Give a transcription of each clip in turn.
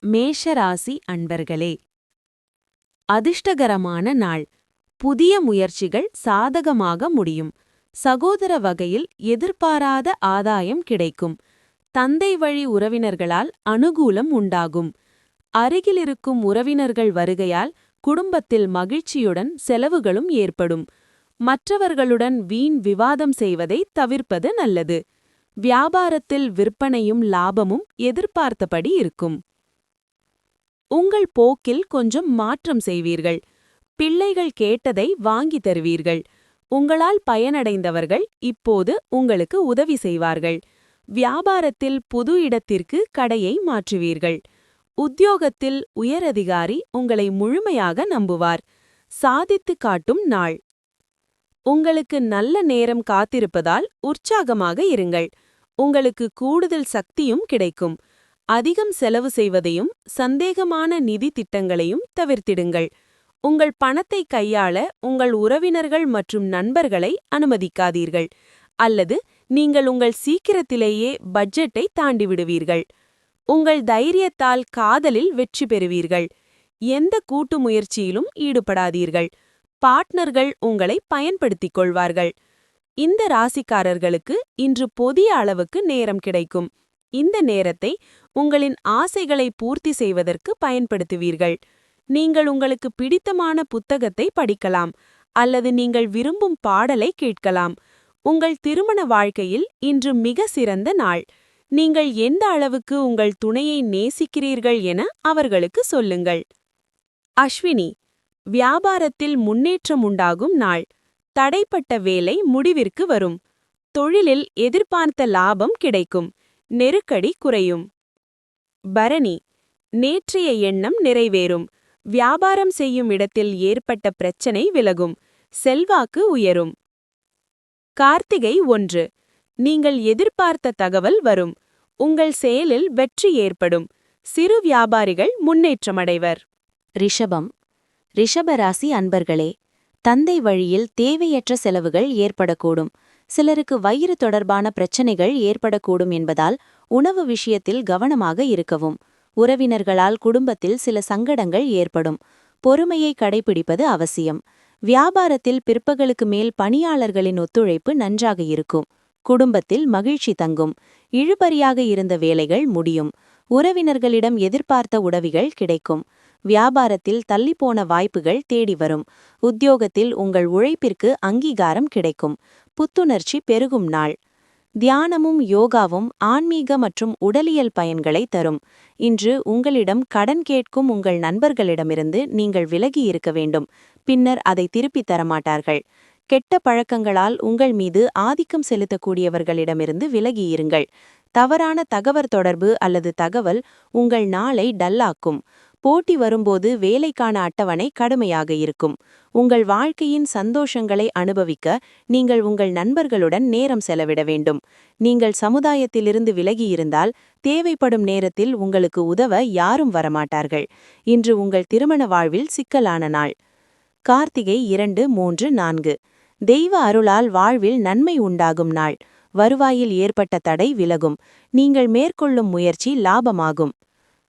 மேஷராசி அன்பர்களே, அதிர்ஷ்டகரமான நாள். புதிய முயற்சிகள் சாதகமாக முடியும். சகோதர வகையில் எதிர்பாராத ஆதாயம் கிடைக்கும். தந்தை வழி உறவினர்களால் அனுகூலம் உண்டாகும். அருகிலிருக்கும் உறவினர்கள் வருகையால் குடும்பத்தில் மகிழ்ச்சியுடன் செலவுகளும் ஏற்படும். மற்றவர்களுடன் வீண் விவாதம் செய்வதை தவிர்ப்பது நல்லது. வியாபாரத்தில் விற்பனையும் லாபமும் எதிர்பார்த்தபடி இருக்கும். உங்கள் போக்கில் கொஞ்சம் மாற்றம் செய்வீர்கள். பிள்ளைகள் கேட்டதை வாங்கி தருவீர்கள். உங்களால் பயனடைந்தவர்கள் இப்போது உங்களுக்கு உதவி செய்வார்கள். வியாபாரத்தில் புது இடத்திற்கு கடையை மாற்றுவீர்கள். உத்தியோகத்தில் உயரதிகாரி உங்களை முழுமையாக நம்புவார். சாதித்து காட்டும் நாள். உங்களுக்கு நல்ல நேரம் காத்திருப்பதால் உற்சாகமாக இருங்கள். உங்களுக்கு கூடுதல் சக்தியும் கிடைக்கும். அதிகம் செலவு செய்வதையும் சந்தேகமான நிதி திட்டங்களையும் தவிர்த்திடுங்கள். உங்கள் பணத்தை கையாள உங்கள் உறவினர்கள் மற்றும் நண்பர்களை அனுமதிக்காதீர்கள். அல்லது நீங்கள் உங்கள் சீக்கிரத்திலேயே பட்ஜெட்டை தாண்டிவிடுவீர்கள். உங்கள் தைரியத்தால் காதலில் வெற்றி பெறுவீர்கள். எந்த கூட்டு முயற்சியிலும் ஈடுபடாதீர்கள். பார்ட்னர்கள் உங்களை பயன்படுத்திக் கொள்வார்கள். இந்த ராசிக்காரர்களுக்கு இன்று போதிய அளவுக்கு நேரம் கிடைக்கும். இந்த நேரத்தை உங்களின் ஆசைகளை பூர்த்தி செய்வதற்கு பயன்படுத்துவீர்கள். நீங்கள் உங்களுக்கு பிடித்தமான புத்தகத்தை படிக்கலாம் அல்லது நீங்கள் விரும்பும் பாடலை கேட்கலாம். உங்கள் திருமண வாழ்க்கையில் இன்று மிக சிறந்த நாள். நீங்கள் எந்த அளவுக்கு உங்கள் துணையை நேசிக்கிறீர்கள் என அவர்களுக்கு சொல்லுங்கள். அஸ்வினி, வியாபாரத்தில் முன்னேற்றம் உண்டாகும் நாள். தடைப்பட்ட வேலை முடிவிற்கு வரும். தொழிலில் எதிர்பார்த்த லாபம் கிடைக்கும். நெருக்கடி குறையும். பரணி, நேற்றைய எண்ணம் நிறைவேறும். வியாபாரம் செய்யும் இடத்தில் ஏற்பட்ட பிரச்சனை விலகும். செல்வாக்கு உயரும். கார்த்திகை 1, நீங்கள் எதிர்பார்த்த தகவல் வரும். உங்கள் செயலில் வெற்றி ஏற்படும். சிறு வியாபாரிகள் முன்னேற்றமடைவர். ரிஷபம். ரிஷபராசி அன்பர்களே, தந்தை வழியில் தேவையற்ற செலவுகள் ஏற்படக்கூடும். சிலருக்கு வயிறு தொடர்பான பிரச்சனைகள் ஏற்படக்கூடும் என்பதால் உணவு விஷயத்தில் கவனமாக இருக்கவும். உறவினர்களால் குடும்பத்தில் சில சங்கடங்கள் ஏற்படும். பொறுமையை கடைபிடிப்பது அவசியம். வியாபாரத்தில் பிற்பகலுக்கு மேல் பணியாளர்களின் ஒத்துழைப்பு நன்றாக இருக்கும். குடும்பத்தில் மகிழ்ச்சி தங்கும். இழுபறியாக இருந்த வேலைகள் முடியும். உறவினர்களிடம் எதிர்பார்த்த உதவிகள் கிடைக்கும். வியாபாரத்தில் தள்ளிப்போன வாய்ப்புகள் தேடி வரும். உத்தியோகத்தில் உங்கள் உழைப்பிற்கு அங்கீகாரம் கிடைக்கும். புத்துணர்ச்சி பெருகும் நாள். தியானமும் யோகாவும் ஆன்மீக மற்றும் உடலியல் பயன்களை தரும். இன்று உங்களிடம் கடன் கேட்கும் உங்கள் நண்பர்களிடமிருந்து நீங்கள் விலகி இருக்க வேண்டும். பின்னர் அதை திருப்பித் தரமாட்டார்கள். கெட்ட பழக்கங்களால் உங்கள் மீது ஆதிக்கம் செலுத்தக்கூடியவர்களிடமிருந்து விலகியிருங்கள். தவறான தகவல் தொடர்பு அல்லது தகவல் உங்கள் நாளை டல்லாக்கும். போட்டி வரும்போது வேலைக்கான அட்டவணை கடுமையாக இருக்கும். உங்கள் வாழ்க்கையின் சந்தோஷங்களை அனுபவிக்க நீங்கள் உங்கள் நண்பர்களுடன் நேரம் செலவிட வேண்டும். நீங்கள் சமுதாயத்திலிருந்து விலகியிருந்தால் தேவைப்படும் நேரத்தில் உங்களுக்கு உதவ யாரும் வரமாட்டார்கள். இன்று உங்கள் திருமண வாழ்வில் சிக்கலான நாள். கார்த்திகை 2, 3, 4. தெய்வ அருளால் வாழ்வில் நன்மை உண்டாகும் நாள். வருவாயில் ஏற்பட்ட தடை விலகும். நீங்கள் மேற்கொள்ளும் முயற்சி லாபமாகும்.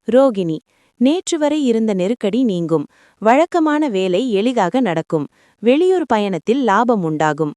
ரோகிணி, நேற்று வரை இருந்த நெருக்கடி நீங்கும். வழக்கமான வேலை எளிதாக நடக்கும். வெளியூர் பயணத்தில் லாபம் உண்டாகும்.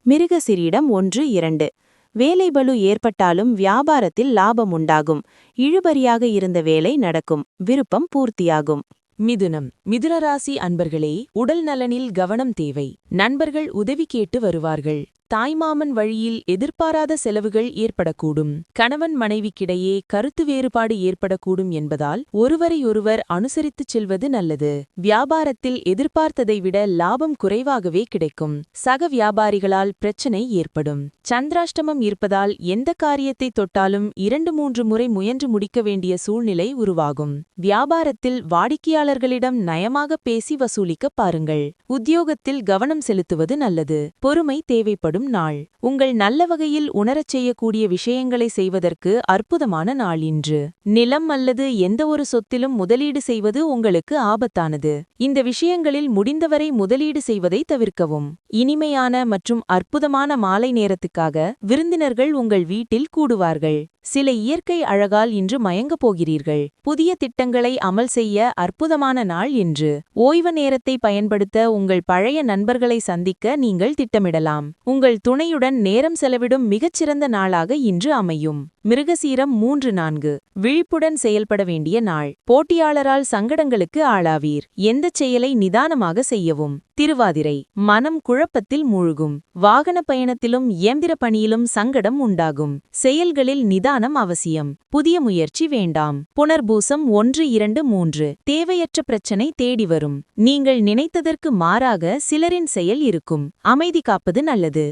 மிருகசிரீடம் 1, 2. வேலைபளு ஏற்பட்டாலும் வியாபாரத்தில் லாபம் உண்டாகும். இழுபறியாக இருந்த வேலை நடக்கும். விருப்பம் பூர்த்தியாகும். மிதுனம். மிதுனராசி அன்பர்களே, உடல் நலனில் கவனம் தேவை. நண்பர்கள் உதவி கேட்டு வருவார்கள். தாய்மாமன் வழியில் எதிர்பாராத செலவுகள் ஏற்படக்கூடும். கணவன் மனைவிக்கிடையே கருத்து வேறுபாடு ஏற்படக்கூடும் என்பதால் ஒருவரையொருவர் அனுசரித்துச் செல்வது நல்லது. வியாபாரத்தில் எதிர்பார்த்ததை விட லாபம் குறைவாகவே கிடைக்கும். சக வியாபாரிகளால் பிரச்சனை ஏற்படும். சந்திராஷ்டமம் இருப்பதால் எந்த காரியத்தை தொட்டாலும் 2-3 முறை முயன்று முடிக்க வேண்டிய சூழ்நிலை உருவாகும். வியாபாரத்தில் வாடிக்கையாளர்களிடம் நயமாக பேசி வசூலிக்க பாருங்கள். உத்தியோகத்தில் கவனம் செலுத்துவது நல்லது. பொறுமை தேவைப்படும் நாள். உங்கள் நல்ல வகையில் உணரச் செய்யக்கூடிய விஷயங்களை செய்வதற்கு அற்புதமான நாள் இன்று. நிலம் அல்லது எந்த ஒரு சொத்திலும் முதலீடு செய்வது உங்களுக்கு ஆபத்தானது. இந்த விஷயங்களில் முடிந்தவரை முதலீடு செய்வதை தவிர்க்கவும். இனிமையான மற்றும் அற்புதமான மாலை நேரத்துக்காக விருந்தினர்கள் உங்கள் வீட்டில் கூடுவார்கள். சில இயற்கை அழகால் இன்று மயங்கப் போகிறீர்கள். புதிய திட்டங்களை அமல் செய்ய அற்புதமான நாள் இன்று. ஓய்வு நேரத்தை பயன்படுத்த உங்கள் பழைய நண்பர்களை சந்திக்க நீங்கள் திட்டமிடலாம். உங்கள் துணையுடன் நேரம் செலவிடும் மிகச்சிறந்த நாளாக இன்று அமையும். மிருகசீரம் 3-4 விழிப்புடன் செயல்பட வேண்டிய நாள். போட்டியாளரால் சங்கடங்களுக்கு ஆளாவீர். எந்தச் செயலை நிதானமாக செய்யவும். திருவாதிரை மனம் குழப்பத்தில் மூழ்கும். வாகன பயணத்திலும் இயந்திர பணியிலும் சங்கடம் உண்டாகும். செயல்களில் நிதானம் அவசியம். புதிய முயற்சி வேண்டாம். புனர்பூசம் 1-2-3 தேவையற்ற பிரச்சனை தேடி வரும். நீங்கள் நினைத்ததற்கு மாறாக சிலரின் செயல் இருக்கும். அமைதி காப்பது நல்லது.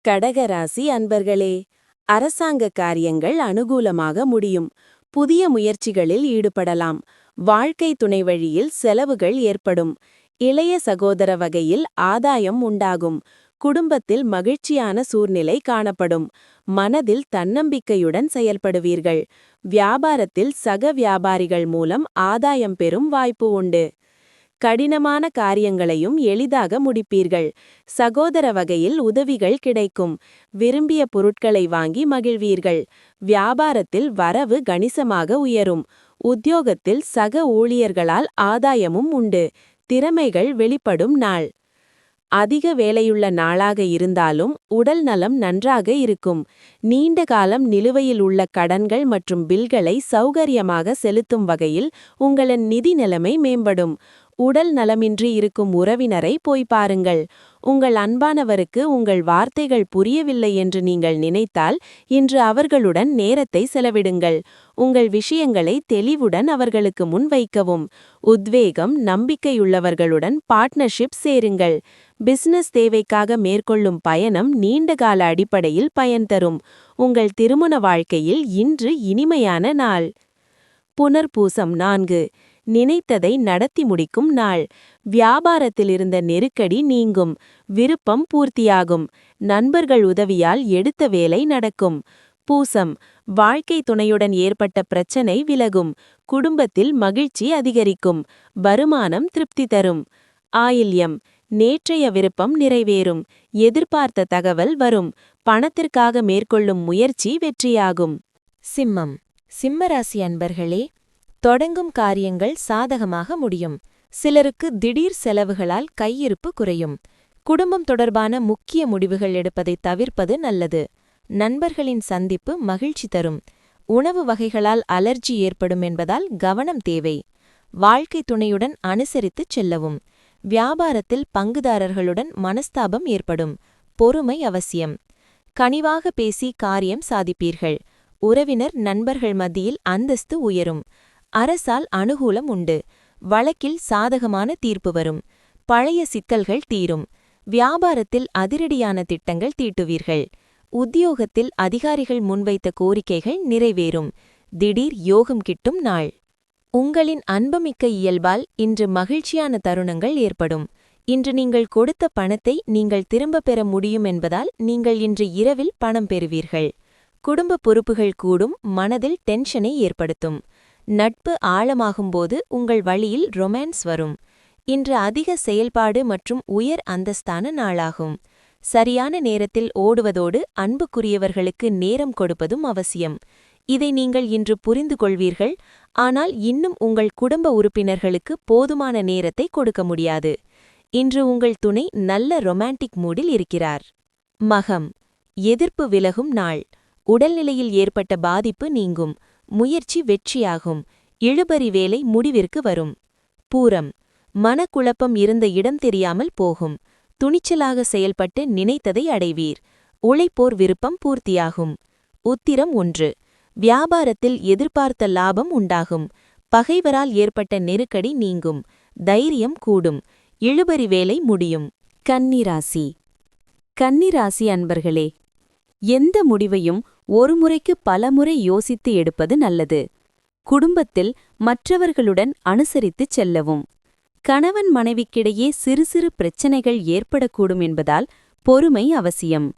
கடகராசி அன்பர்களே, அரசாங்க காரியங்கள் அனுகூலமாக முடியும். புதிய முயற்சிகளில் ஈடுபடலாம். வாழ்க்கை துணை வழியில் செலவுகள் ஏற்படும். இளைய சகோதர வகையில் ஆதாயம் உண்டாகும். குடும்பத்தில் மகிழ்ச்சியான சூழ்நிலை காணப்படும். மனதில் தன்னம்பிக்கையுடன் செயல்படுவீர்கள். வியாபாரத்தில் சக வியாபாரிகள் மூலம் ஆதாயம் பெறும் வாய்ப்பு உண்டு. கடினமான காரியங்களையும் எளிதாக முடிப்பீர்கள். சகோதர வகையில் உதவிகள் கிடைக்கும். விரும்பிய பொருட்களை வாங்கி மகிழ்வீர்கள். வியாபாரத்தில் வரவு கணிசமாக உயரும். உத்தியோகத்தில் சக ஊழியர்களால் ஆதாயமும் உண்டு. திறமைகள் வெளிப்படும் நாள். அதிக வேலையுள்ள நாளாக இருந்தாலும் உடல் நலம் நன்றாக இருக்கும். நீண்ட காலம் நிலுவையில் உள்ள கடன்கள் மற்றும் பில்களை சௌகரியமாக செலுத்தும் வகையில் உங்களின் நிதி நிலைமை மேம்படும். உடல் நலமின்றி இருக்கும் உறவினரை போய் பாருங்கள். உங்கள் அன்பானவருக்கு உங்கள் வார்த்தைகள் புரியவில்லை என்று நீங்கள் நினைத்தால் இன்று அவர்களுடன் நேரத்தை செலவிடுங்கள். உங்கள் விஷயங்களை தெளிவுடன் அவர்களுக்கு முன் வைக்கவும். உத்வேகம் நம்பிக்கையுள்ளவர்களுடன் பார்ட்னர்ஷிப் சேருங்கள். பிசினஸ் தேவைக்காக மேற்கொள்ளும் பயணம் நீண்டகால அடிப்படையில் பயன் தரும். உங்கள் திருமண வாழ்க்கையில் இன்று இனிமையான நாள். புனர்பூசம் 4 நினைத்ததை நடத்தி முடிக்கும் நாள். வியாபாரத்தில் இருந்த நெருக்கடி நீங்கும். விருப்பம் பூர்த்தியாகும். நண்பர்கள் உதவியால் எடுத்த வேலை நடக்கும். பூசம் வாழ்க்கை துணையுடன் ஏற்பட்ட பிரச்சனை விலகும். குடும்பத்தில் மகிழ்ச்சி அதிகரிக்கும். வருமானம் திருப்தி தரும். ஆயில்யம் நேற்றைய விருப்பம் நிறைவேறும். எதிர்பார்த்த தகவல் வரும். பணத்திற்காக மேற்கொள்ளும் முயற்சி வெற்றியாகும். சிம்மம் சிம்மராசி அன்பர்களே, தொடங்கும் காரியங்கள் சாதகமாக முடியும். சிலருக்கு திடீர் செலவுகளால் கையிருப்பு குறையும். குடும்பம் தொடர்பான முக்கிய முடிவுகள் எடுப்பதை தவிர்ப்பது நல்லது. நண்பர்களின் சந்திப்பு மகிழ்ச்சி தரும். உணவு வகைகளால் அலர்ஜி ஏற்படும் என்பதால் கவனம் தேவை. வாழ்க்கை துணையுடன் அனுசரித்துச் செல்லவும். வியாபாரத்தில் பங்குதாரர்களுடன் மனஸ்தாபம் ஏற்படும். பொறுமை அவசியம். கனிவாக பேசி காரியம் சாதிப்பீர்கள். உறவினர் நண்பர்கள் மத்தியில் அந்தஸ்து உயரும். அரசால் அனுகூலம் உண்டு. வழக்கில் சாதகமான தீர்ப்பு வரும். பழைய சிக்கல்கள் தீரும். வியாபாரத்தில் அதிரடியான திட்டங்கள் தீட்டுவீர்கள். உத்தியோகத்தில் அதிகாரிகள் முன்வைத்த கோரிக்கைகள் நிறைவேறும். திடீர் யோகம் கிட்டும் நாள். உங்களின் அன்புமிக்க இயல்பால் இன்று மகிழ்ச்சியான தருணங்கள் ஏற்படும். இன்று நீங்கள் கொடுத்த பணத்தை நீங்கள் திரும்பப் பெற முடியும் என்பதால் நீங்கள் இன்று இரவில் பணம் பெறுவீர்கள். குடும்ப பொறுப்புகள் கூடும். மனதில் டென்ஷனை ஏற்படுத்தும். நட்பு ஆழமாகும்போது உங்கள் வழியில் ரொமான்ஸ் வரும். இன்று அதிக செயல்பாடு மற்றும் உயர் அந்தஸ்தான நாளாகும். சரியான நேரத்தில் ஓடுவதோடு அன்புக்குரியவர்களுக்கு நேரம் கொடுப்பதும் அவசியம். இதை நீங்கள் இன்று புரிந்து கொள்வீர்கள். ஆனால் இன்னும் உங்கள் குடும்ப உறுப்பினர்களுக்கு போதுமான நேரத்தை கொடுக்க முடியாது. இன்று உங்கள் துணை நல்ல ரொமான்டிக் மூடில் இருக்கிறார். மகம் எதிர்ப்பு விலகும் நாள். உடல்நிலையில் ஏற்பட்ட பாதிப்பு நீங்கும். முயற்சி வெற்றியாகும். இழுபறி வேலை முடிவிற்கு வரும். பூரம் மனக்குழப்பம் இருந்த இடம் தெரியாமல் போகும். துணிச்சலாக செயல்பட்டு நினைத்ததை அடைவீர். உழைப்போர் விருப்பம் பூர்த்தியாகும். உத்திரம் 1 வியாபாரத்தில் எதிர்பார்த்த லாபம் உண்டாகும். பகைவரால் ஏற்பட்ட நெருக்கடி நீங்கும். தைரியம் கூடும். இழுபறி வேலை முடியும். கன்னிராசி கன்னிராசி அன்பர்களே, எந்த முடிவையும் ஒருமுறைக்கு பலமுறை யோசித்து எடுப்பது நல்லது. குடும்பத்தில் மற்றவர்களுடன் அனுசரித்துச் செல்லவும். கணவன் மனைவிக்கிடையே சிறு சிறு பிரச்சனைகள் ஏற்படக்கூடும் என்பதால் பொறுமை அவசியம்.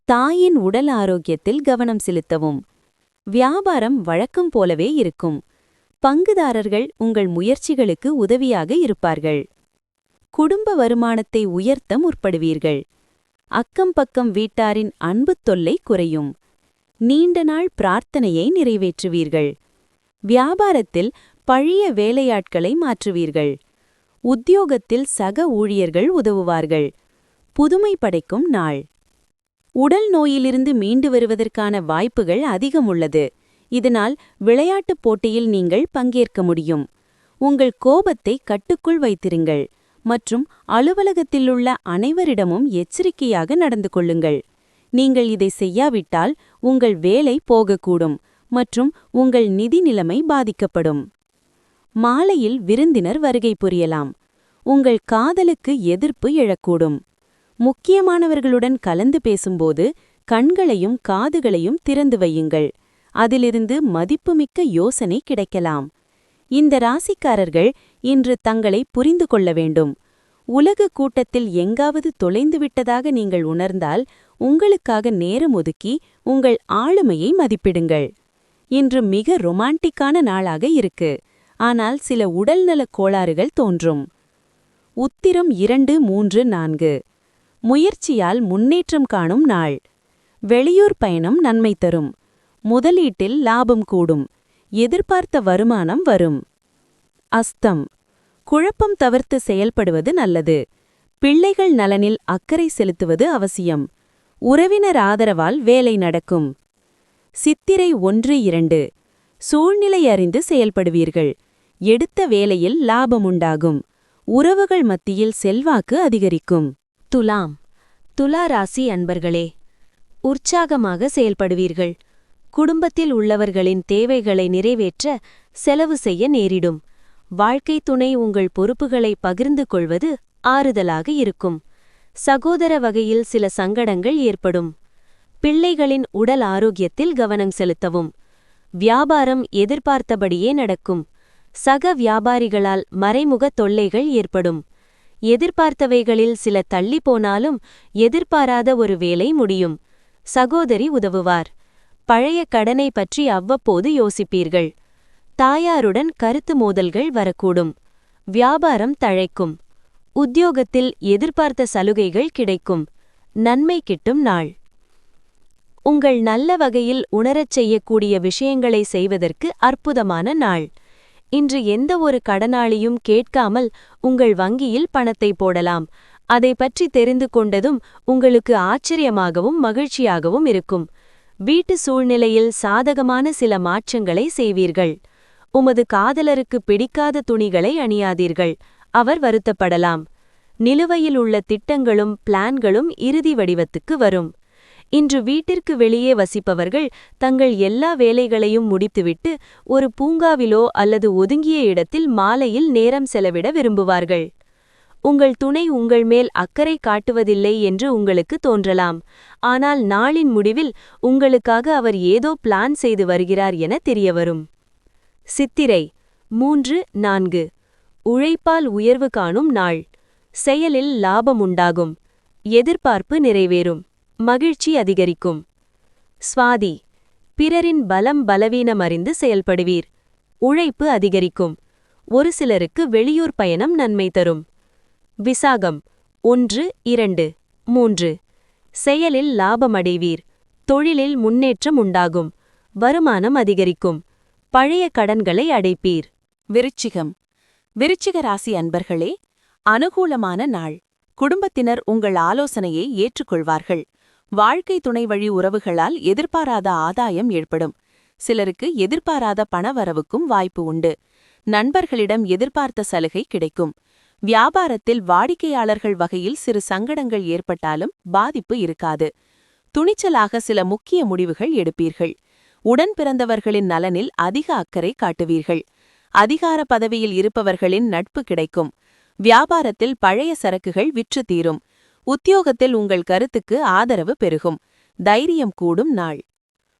தாயின் உடல் ஆரோக்கியத்தில் கவனம் செலுத்தவும். வியாபாரம் வழக்கம் போலவே இருக்கும். பங்குதாரர்கள் உங்கள் முயற்சிகளுக்கு உதவியாக இருப்பார்கள். குடும்ப வருமானத்தை உயர்த்த முற்படுவீர்கள். அக்கம் பக்கம் வீட்டாரின் அன்புத் தொல்லை குறையும். நீண்ட நாள் பிரார்த்தனையை நிறைவேற்றுவீர்கள். வியாபாரத்தில் பழைய வேலையாட்களை மாற்றுவீர்கள். உத்தியோகத்தில் சக ஊழியர்கள் உதவுவார்கள். புதுமை படைக்கும் நாள். உடல் நோயிலிருந்து மீண்டு வருவதற்கான வாய்ப்புகள் அதிகம் உள்ளது. இதனால் விளையாட்டுப் போட்டியில் நீங்கள் பங்கேற்க முடியும். உங்கள் கோபத்தை கட்டுக்குள் வைத்திருங்கள் மற்றும் அலுவலகத்திலுள்ள அனைவரிடமும் எச்சரிக்கையாக நடந்து கொள்ளுங்கள். நீங்கள் இதை செய்யாவிட்டால் உங்கள் வேலை போகக்கூடும் மற்றும் உங்கள் நிதி நிலைமை பாதிக்கப்படும். மாலையில் விருந்தினர் வருகை புரியலாம். உங்கள் காதலுக்கு எதிர்ப்பு எழக்கூடும். முக்கியமானவர்களுடன் கலந்து பேசும்போது கண்களையும் காதுகளையும் திறந்து வையுங்கள். அதிலிருந்து மதிப்புமிக்க யோசனை கிடைக்கலாம். இந்த ராசிக்காரர்கள் இன்று தங்களை புரிந்து கொள்ள வேண்டும். உலக கூட்டத்தில் எங்காவது தொலைந்துவிட்டதாக நீங்கள் உணர்ந்தால் உங்களுக்காக நேரம் ஒதுக்கி உங்கள் ஆளுமையை மதிப்பிடுங்கள். இன்று மிக ரொமான்டிக்கான நாளாக இருக்கு. ஆனால் சில உடல்நலக் கோளாறுகள் தோன்றும். உத்திரம் 2, 3, 4 முயற்சியால் முன்னேற்றம் காணும் நாள். வெளியூர் பயணம் நன்மை தரும். முதலீட்டில் லாபம் கூடும். எதிர்பார்த்த வருமானம் வரும். அஸ்தம் குழப்பம் தவிர்த்து செயல்படுவது நல்லது. பிள்ளைகள் நலனில் அக்கறை செலுத்துவது அவசியம். உறவினர் ஆதரவால் வேலை நடக்கும். சித்திரை 1, 2 சூழ்நிலை அறிந்து செயல்படுவீர்கள். எடுத்த வேலையில் லாபமுண்டாகும். உறவுகள் மத்தியில் செல்வாக்கு அதிகரிக்கும். துலாம். துலா ராசி அன்பர்களே, உற்சாகமாக செயல்படுவீர்கள். குடும்பத்தில் உள்ளவர்களின் தேவைகளை நிறைவேற்ற செலவு செய்ய நேரிடும். வாழ்க்கை துணை உங்கள் பொறுப்புகளை பகிர்ந்து கொள்வது ஆறுதலாக இருக்கும். சகோதர வகையில் சில சங்கடங்கள் ஏற்படும். பிள்ளைகளின் உடல் ஆரோக்கியத்தில் கவனம் செலுத்தவும். வியாபாரம் எதிர்பார்த்தபடியே நடக்கும். சக வியாபாரிகளால் மறைமுக தொல்லைகள் ஏற்படும். எதிர்பார்த்தவைகளில் சில தள்ளி போனாலும் எதிர்பாராத ஒரு வேலை முடியும். சகோதரி உதவுவார். பழைய கடனை பற்றி அவ்வப்போது யோசிப்பீர்கள். தாயாருடன் கருத்து மோதல்கள் வரக்கூடும். வியாபாரம் தழைக்கும். உத்தியோகத்தில் எதிர்பார்த்த சலுகைகள் கிடைக்கும். நன்மை கிட்டும் நாள். உங்கள் நல்ல வகையில் உணரச் செய்யக்கூடிய விஷயங்களை செய்வதற்கு அற்புதமான நாள். இன்று எந்த ஒரு கடனாளியும் கேட்காமல் உங்கள் வங்கியில் பணத்தை போடலாம். அதை பற்றி தெரிந்து கொண்டதும் உங்களுக்கு ஆச்சரியமாகவும் மகிழ்ச்சியாகவும் இருக்கும். வீட்டு சூழ்நிலையில் சாதகமான சில மாற்றங்களை செய்வீர்கள். உமது காதலருக்கு பிடிக்காத துணிகளை அணியாதீர்கள். அவர் வருத்தப்படலாம். நிலுவையில் உள்ள திட்டங்களும் பிளான்களும் இறுதி வடிவத்துக்கு வரும். இன்று வீட்டிற்கு வெளியே வசிப்பவர்கள் தங்கள் எல்லா வேலைகளையும் முடித்துவிட்டு ஒரு பூங்காவிலோ அல்லது ஒதுங்கிய இடத்தில் மாலையில் நேரம் செலவிட விரும்புவார்கள். உங்கள் துணை உங்கள் மேல் அக்கறை காட்டுவதில்லை என்று உங்களுக்கு தோன்றலாம். ஆனால் நாளின் முடிவில் உங்களுக்காக அவர் ஏதோ பிளான் செய்து வருகிறார் என தெரியவரும். சித்திரை 3, 4 உழைப்பால் உயர்வு காணும் நாள். செயலில் லாபம் உண்டாகும். எதிர்பார்ப்பு நிறைவேறும். மகிழ்ச்சி அதிகரிக்கும். சுவாதி பிறரின் பலம் பலவீனம் அறிந்து செயல்படுவீர். உழைப்பு அதிகரிக்கும். ஒரு சிலருக்கு வெளியூர் பயணம் நன்மை தரும். விசாகம் 1, 2, 3 செயலில் லாபமடைவீர். தொழிலில் முன்னேற்றம் உண்டாகும். வருமானம் அதிகரிக்கும். பழைய கடன்களை அடைப்பீர். விருச்சிகம். விருச்சிக ராசி அன்பர்களே, அனுகூலமான நாள். குடும்பத்தினர் உங்கள் ஆலோசனையை ஏற்றுக்கொள்வார்கள். வாழ்க்கை துணை வழி உறவுகளால் எதிர்பாராத ஆதாயம் ஏற்படும். சிலருக்கு எதிர்பாராத பணவரவுக்கும் வாய்ப்பு உண்டு. நண்பர்களிடம் எதிர்பார்த்த சலுகை கிடைக்கும். வியாபாரத்தில் வாடிக்கையாளர்கள் வகையில் சிறு சங்கடங்கள் ஏற்பட்டாலும் பாதிப்பு இருக்காது. துணிச்சலாக சில முக்கிய முடிவுகள் எடுப்பீர்கள். உடன் பிறந்தவர்களின் நலனில் அதிக அக்கறை காட்டுவீர்கள். அதிகார பதவியில் இருப்பவர்களின் நட்பு கிடைக்கும். வியாபாரத்தில் பழைய சரக்குகள் விற்று தீரும். உத்தியோகத்தில் உங்கள் கருத்துக்கு ஆதரவு பெருகும். தைரியம் கூடும் நாள்.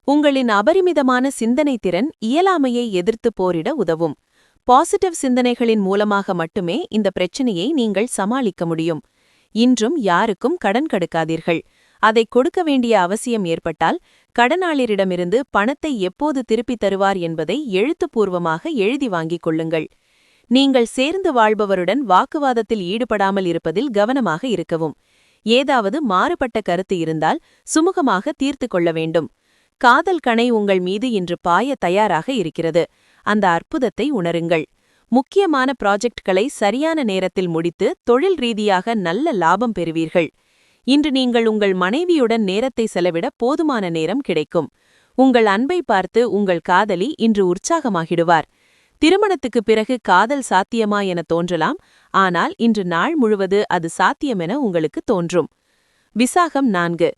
உங்களின் அபரிமிதமான சிந்தனை திறன் இயலாமையை எதிர்த்து போரிட உதவும். பாசிட்டிவ் சிந்தனைகளின் மூலமாக மட்டுமே இந்த பிரச்சனையை நீங்கள் சமாளிக்க முடியும். இன்றும் யாருக்கும் கடன் கொடுக்காதீர்கள். அதை கொடுக்க வேண்டிய அவசியம் ஏற்பட்டால் கடனாளிரிடமிருந்து பணத்தை எப்போது திருப்பித் தருவார் என்பதை எழுத்துப்பூர்வமாக எழுதி வாங்கிக் கொள்ளுங்கள். நீங்கள் சேர்ந்து வாழ்பவருடன் வாக்குவாதத்தில் ஈடுபடாமல் இருப்பதில் கவனமாக இருக்கவும். ஏதாவது மாறுபட்ட கருத்து இருந்தால் சுமூகமாக தீர்த்து கொள்ள வேண்டும். காதல் கணை உங்கள் மீது இன்று பாய தயாராக இருக்கிறது. அந்த அற்புதத்தை உணருங்கள். முக்கியமான ப்ராஜெக்ட்களை சரியான நேரத்தில் முடித்து தொழில் ரீதியாக நல்ல லாபம் பெறுவீர்கள். இன்று நீங்கள் உங்கள் மனைவியுடன் நேரத்தை செலவிட போதுமான நேரம் கிடைக்கும். உங்கள் அன்பை பார்த்து உங்கள் காதலி இன்று உற்சாகமாகிடுவார். திருமணத்துக்குப் பிறகு காதல் சாத்தியமா என தோன்றலாம், ஆனால் இன்று நாள் முழுவது அது சாத்தியமென உங்களுக்கு தோன்றும். விசாகம் 4.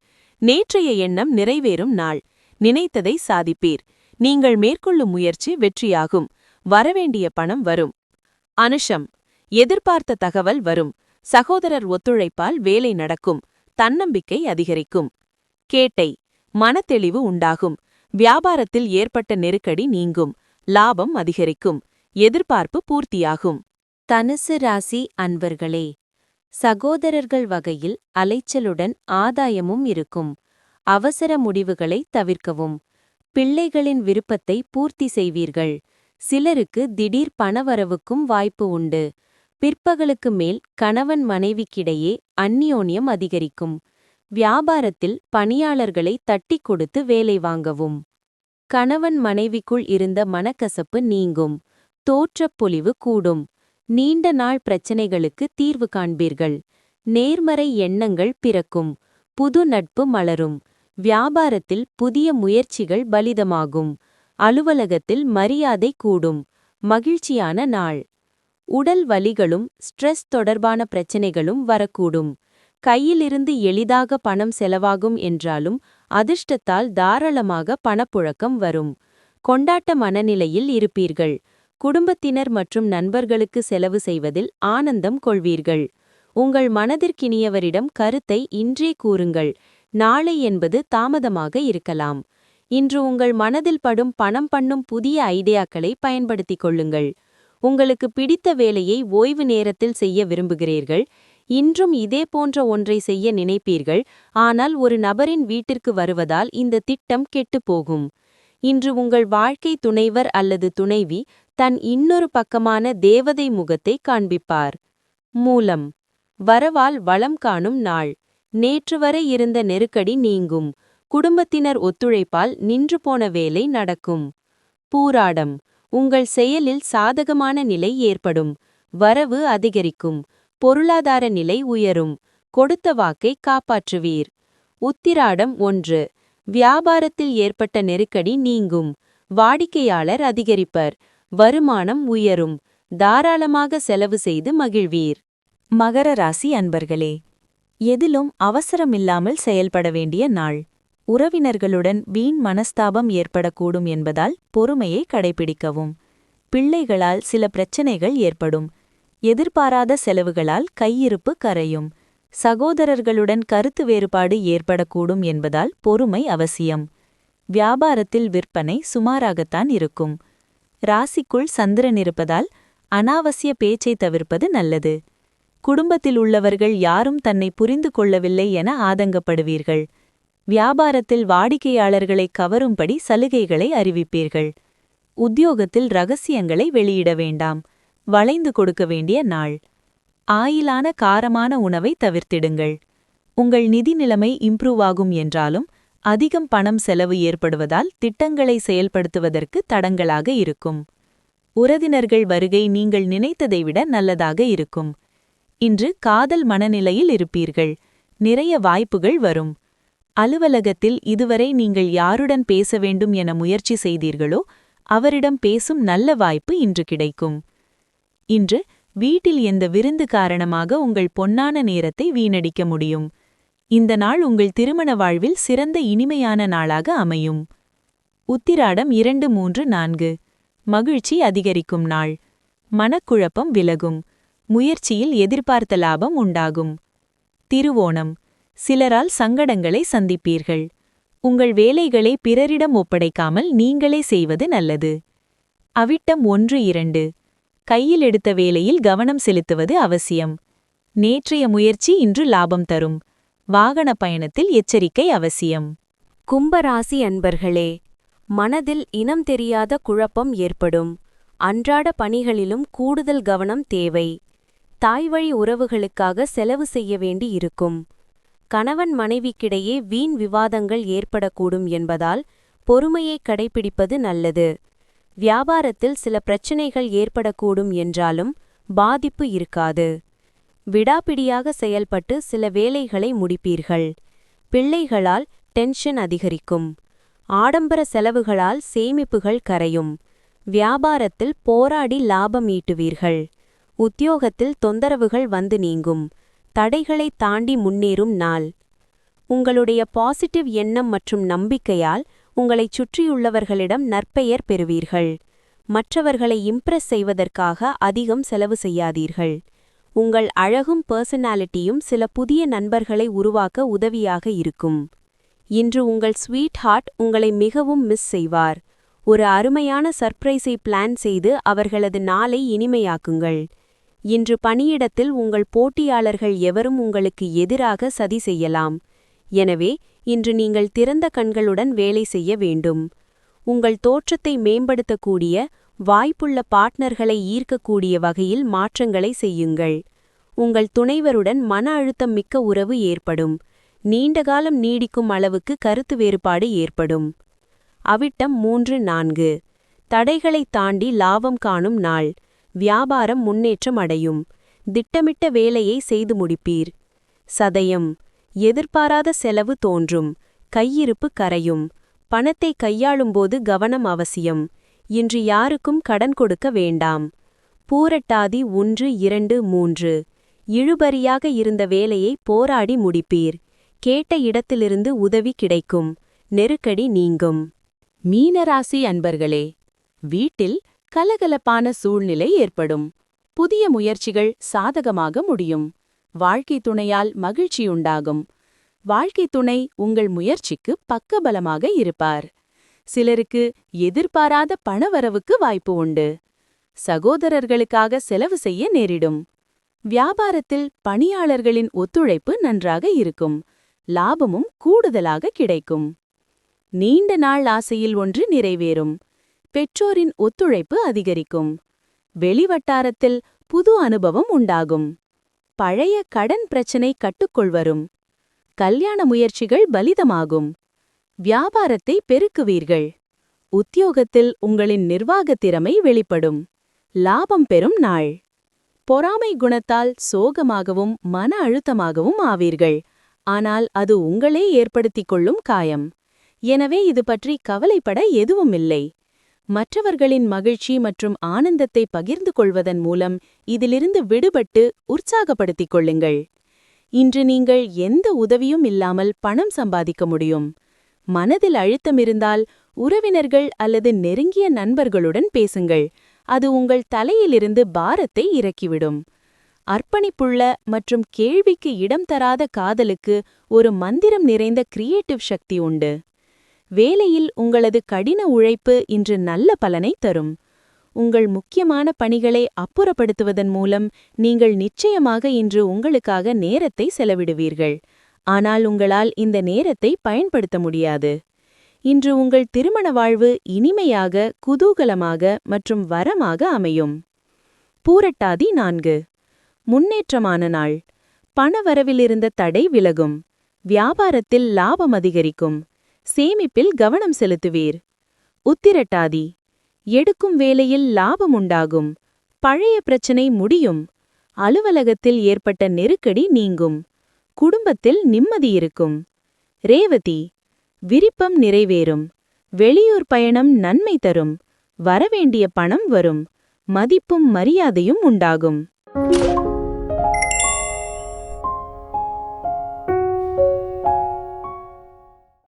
நேற்றைய எண்ணம் நிறைவேறும் நாள். நினைத்ததை சாதிப்பீர். நீங்கள் மேற்கொள்ளும் முயற்சி வெற்றியாகும். வரவேண்டிய பணம் வரும். அனுஷம். எதிர்பார்த்த தகவல் வரும். சகோதரர் ஒத்துழைப்பால் வேலை நடக்கும். தன்னம்பிக்கை அதிகரிக்கும். கேட்டை. மனத்தெளிவு உண்டாகும். வியாபாரத்தில் ஏற்பட்ட நெருக்கடி நீங்கும். லாபம் அதிகரிக்கும். எதிர்பார்ப்பு பூர்த்தியாகும். தனுசு ராசி அன்பர்களே, சகோதரர்கள் வகையில் அலைச்சலுடன் ஆதாயமும் இருக்கும். அவசர முடிவுகளை தவிர்க்கவும். பிள்ளைகளின் விருப்பத்தை பூர்த்தி செய்வீர்கள். சிலருக்கு திடீர் பணவரவுக்கும் வாய்ப்பு உண்டு. பிற்பகலுக்கு மேல் கணவன் மனைவிக்கிடையே அந்யோன்யம் அதிகரிக்கும். வியாபாரத்தில் பணியாளர்களை தட்டிக் கொடுத்து வேலை வாங்கவும். கணவன் மனைவிக்குள் இருந்த மனக்கசப்பு நீங்கும். தோற்றப்பொலிவு கூடும். நீண்ட நாள் பிரச்சனைகளுக்கு தீர்வு காண்பீர்கள். நேர்மறை எண்ணங்கள் பிறக்கும். புது நட்பு மலரும். வியாபாரத்தில் புதிய முயற்சிகள் பலிதமாகும். அலுவலகத்தில் மரியாதை கூடும். மகிழ்ச்சியான நாள். உடல் வலிகளும் ஸ்ட்ரெஸ் தொடர்பான பிரச்சனைகளும் வரக்கூடும். கையிலிருந்து எளிதாக பணம் செலவாகும் என்றாலும் அதிர்ஷ்டத்தால் தாராளமாக பணப்புழக்கம் வரும். கொண்டாட்ட மனநிலையில் இருப்பீர்கள். குடும்பத்தினர் மற்றும் நண்பர்களுக்கு செலவு செய்வதில் ஆனந்தம் கொள்வீர்கள். உங்கள் மனதிற்கினியவரிடம் கருத்தை இன்றே கூறுங்கள். நாளை என்பது தாமதமாக இருக்கலாம். இன்று உங்கள் மனதில் படும் பணம் பண்ணும் புதிய ஐடியாக்களை பயன்படுத்திக் கொள்ளுங்கள். உங்களுக்கு பிடித்த வேலையை ஓய்வு நேரத்தில் செய்ய விரும்புகிறீர்கள். இன்றும் இதே போன்ற ஒன்றை செய்ய நினைப்பீர்கள், ஆனால் ஒரு நபரின் வீட்டிற்கு வருவதால் இந்த திட்டம் கெட்டுப்போகும். இன்று உங்கள் வாழ்க்கை துணைவர் அல்லது துணைவி தன் இன்னொரு பக்கமான தேவதை முகத்தை காண்பிப்பார். மூலம். வரவால் வளம் காணும் நாள். நேற்று வரை இருந்த நெருக்கடி நீங்கும். குடும்பத்தினர் ஒத்துழைப்பால் நின்று போன வேலை நடக்கும். பூராடம். உங்கள் செயலில் சாதகமான நிலை ஏற்படும். வரவு அதிகரிக்கும். பொருளாதார நிலை உயரும். கொடுத்த வாக்கை காப்பாற்றுவீர். உத்திராடம் 1. வியாபாரத்தில் ஏற்பட்ட நெருக்கடி நீங்கும். வாடிக்கையாளர் அதிகரிப்பர். வருமானம் உயரும். தாராளமாக செலவு செய்து மகிழ்வீர். மகர ராசி அன்பர்களே, எதிலும் அவசரமில்லாமல் செயல்பட வேண்டிய நாள். உறவினர்களுடன் வீண் மனஸ்தாபம் ஏற்படக்கூடும் என்பதால் பொறுமையை கடைபிடிக்கவும். பிள்ளைகளால் சில பிரச்சனைகள் ஏற்படும். எதிர்பாராத செலவுகளால் கையிருப்பு கரையும். சகோதரர்களுடன் கருத்து வேறுபாடு ஏற்படக்கூடும் என்பதால் பொறுமை அவசியம். வியாபாரத்தில் விற்பனை சுமாராகத்தான் இருக்கும். ராசிக்குள் சந்திரன் இருப்பதால் அனாவசிய பேச்சை தவிர்ப்பது நல்லது. குடும்பத்தில் உள்ளவர்கள் யாரும் தன்னை புரிந்து கொள்ளவில்லை என ஆதங்கப்படுவீர்கள். வியாபாரத்தில் வாடிக்கையாளர்களை கவரும்படி சலுகைகளை அறிவிப்பீர்கள். உத்தியோகத்தில் ரகசியங்களை வெளியிட வேண்டாம். வளைந்து கொடுக்க வேண்டிய நாள். ஆயிலான காரமான உணவை தவிர்த்திடுங்கள். உங்கள் நிதி நிலைமை இம்ப்ரூவ் ஆகும் என்றாலும் அதிகம் பணம் செலவு ஏற்படுவதால் திட்டங்களை செயல்படுத்துவதற்கு தடங்கலாக இருக்கும். உறவினர்கள் வருகை நீங்கள் நினைத்ததை விட நல்லதாக இருக்கும். இன்று காதல் மனநிலையில் இருப்பீர்கள். நிறைய வாய்ப்புகள் வரும். அலுவலகத்தில் இதுவரை நீங்கள் யாருடன் பேச வேண்டும் என முயற்சி செய்தீர்களோ அவரிடம் பேசும் நல்ல வாய்ப்பு இன்று கிடைக்கும். இன்று வீட்டில் எந்த விருந்து காரணமாக உங்கள் பொன்னான நேரத்தை வீணடிக்க முடியும். இந்த நாள் உங்கள் திருமண வாழ்வில் சிறந்த இனிமையான நாளாக அமையும். உத்திராடம் 2, 3, 4. மகிழ்ச்சி அதிகரிக்கும் நாள். மனக்குழப்பம் விலகும். முயற்சியில் எதிர்பார்த்த லாபம் உண்டாகும். திருவோணம். சிலரால் சங்கடங்களை சந்திப்பீர்கள். உங்கள் வேலைகளை பிறரிடம் ஒப்படைக்காமல் நீங்களே செய்வது நல்லது. அவிட்டம் 1, 2. கையில் எடுத்த வேலையில் கவனம் செலுத்துவது அவசியம். நேற்றைய முயற்சி இன்று லாபம் தரும். வாகன பயணத்தில் எச்சரிக்கை அவசியம். கும்பராசி அன்பர்களே, மனதில் இனம் தெரியாத குழப்பம் ஏற்படும். அன்றாட பணிகளிலும் கூடுதல் கவனம் தேவை. தாய்வழி உறவுகளுக்காக செலவு செய்ய வேண்டி இருக்கும். கணவன் மனைவிக்கிடையே வீண் விவாதங்கள் ஏற்படக்கூடும் என்பதால் பொறுமையை கடைபிடிப்பது நல்லது. வியாபாரத்தில் சில பிரச்சனைகள் ஏற்படக்கூடும் என்றாலும் பாதிப்பு இருக்காது. விடாப்பிடியாக செயல்பட்டு சில வேலைகளை முடிப்பீர்கள். பிள்ளைகளால் டென்ஷன் அதிகரிக்கும். ஆடம்பர செலவுகளால் சேமிப்புகள் கரையும். வியாபாரத்தில் போராடி லாபம் ஈட்டுவீர்கள். உத்தியோகத்தில் தொந்தரவுகள் வந்து நீங்கும். தடைகளை தாண்டி முன்னேறும் நாள். உங்களுடைய பாசிட்டிவ் எண்ணம் மற்றும் நம்பிக்கையால் உங்களைச் சுற்றியுள்ளவர்களிடம் நற்பெயர் பெறுவீர்கள். மற்றவர்களை இம்ப்ரெஸ் செய்வதற்காக அதிகம் செலவு செய்யாதீர்கள். உங்கள் அழகும் பர்சனாலிட்டியும் சில புதிய நண்பர்களை உருவாக்க உதவியாக இருக்கும். இன்று உங்கள் ஸ்வீட் ஹார்ட் உங்களை மிகவும் மிஸ் செய்வார். ஒரு அருமையான சர்ப்ரைஸை பிளான் செய்து அவர்களது நாளை இனிமையாக்குங்கள். இன்று பணியிடத்தில் உங்கள் போட்டியாளர்கள் எவரும் உங்களுக்கு எதிராக சதி செய்யலாம். எனவே இன்று நீங்கள் திறந்த கண்களுடன் வேலை செய்ய வேண்டும். உங்கள் தோற்றத்தை மேம்படுத்தக்கூடிய வாய்ப்புள்ள பார்ட்னர்களை ஈர்க்கக்கூடிய வகையில் மாற்றங்களை செய்யுங்கள். உங்கள் துணைவருடன் மன அழுத்தம் மிக்க உறவு ஏற்படும். நீண்டகாலம் நீடிக்கும் அளவுக்கு கருத்து வேறுபாடு ஏற்படும். அவிட்டம் 3-4 தடைகளை தாண்டி லாபம் காணும் நாள். வியாபாரம் முன்னேற்றம் அடையும். திட்டமிட்ட வேலையை செய்து முடிப்பீர். சதயம் எதிர்பாராத செலவு தோன்றும். கையிருப்பு கரையும். பணத்தை கையாளும்போது கவனம் அவசியம். இன்று யாருக்கும் கடன் கொடுக்க வேண்டாம். பூரட்டாதி 1-2-3 இழுபறியாக இருந்த வேலையை போராடி முடிப்பீர். கேட்ட இடத்திலிருந்து உதவி கிடைக்கும். நெருக்கடி நீங்கும். மீனராசி அன்பர்களே, வீட்டில் கலகலப்பான சூழ்நிலை ஏற்படும். புதிய முயற்சிகள் சாதகமாக முடியும். வாழ்க்கை துணையால் மகிழ்ச்சியுண்டாகும். வாழ்க்கை துணை உங்கள் முயற்சிக்கு பக்கபலமாக இருப்பார். சிலருக்கு எதிர்பாராத பணவரவுக்கு வாய்ப்பு உண்டு. சகோதரர்களுக்காக செலவு செய்ய நேரிடும். வியாபாரத்தில் பணியாளர்களின் ஒத்துழைப்பு நன்றாக இருக்கும். லாபமும் கூடுதலாக கிடைக்கும். நீண்ட நாள் ஆசையில் ஒன்று நிறைவேறும். பெற்றோரின் ஒத்துழைப்பு அதிகரிக்கும். வெளிவட்டாரத்தில் புது அனுபவம் உண்டாகும். பழைய கடன் பிரச்சினை கட்டுக்குள் வரும். கல்யாண முயற்சிகள் பலிதமாகும். வியாபாரத்தை பெருக்குவீர்கள். உத்தியோகத்தில் உங்களின் நிர்வாகத் திறமை வெளிப்படும். லாபம் பெறும் நாள். பொறாமை குணத்தால் சோகமாகவும் மன அழுத்தமாகவும் ஆவீர்கள். ஆனால் அது உங்களே ஏற்படுத்திக் கொள்ளும் காயம். எனவே இது பற்றி கவலைப்பட எதுவும் இல்லை. மற்றவர்களின் மகிழ்ச்சி மற்றும் ஆனந்தத்தை பகிர்ந்து கொள்வதன் மூலம் இதிலிருந்து விடுபட்டு உற்சாகப்படுத்திக் கொள்ளுங்கள். இன்று நீங்கள் எந்த உதவியும் இல்லாமல் பணம் சம்பாதிக்க முடியும். மனதில் அழுத்தம் இருந்தால் உறவினர்கள் அல்லது நெருங்கிய நண்பர்களுடன் பேசுங்கள். அது உங்கள் தலையிலிருந்து பாரத்தை இறக்கிவிடும். அர்ப்பணிப்புள்ள மற்றும் கேள்விக்கு இடம் தராத காதலுக்கு ஒரு மந்திரம் நிறைந்த கிரியேட்டிவ் சக்தி உண்டு. வேலையில் உங்களது கடின உழைப்பு இன்று நல்ல பலனை தரும். உங்கள் முக்கியமான பணிகளை அப்புறப்படுத்துவதன் மூலம் நீங்கள் நிச்சயமாக இன்று உங்களுக்காக நேரத்தை செலவிடுவீர்கள். ஆனால் உங்களால் இந்த நேரத்தை பயன்படுத்த முடியாது. இன்று உங்கள் திருமண வாழ்வு இனிமையாக, குதூகலமாக மற்றும் வரமாக அமையும். பூரட்டாதி 4 முன்னேற்றமான நாள். பணவரவிலிருந்த தடை விலகும். வியாபாரத்தில் லாபம் அதிகரிக்கும். சேமிப்பில் கவனம் செலுத்துவீர். உத்திரட்டாதி எடுக்கும் வேலையில் லாபம் உண்டாகும். பழைய பிரச்சனை முடியும். அலுவலகத்தில் ஏற்பட்ட நெருக்கடி நீங்கும். குடும்பத்தில் நிம்மதி இருக்கும். ரேவதி விருப்பம் நிறைவேறும். வெளியூர் பயணம் நன்மை தரும். வரவேண்டிய பணம் வரும். மதிப்பும் மரியாதையும் உண்டாகும்.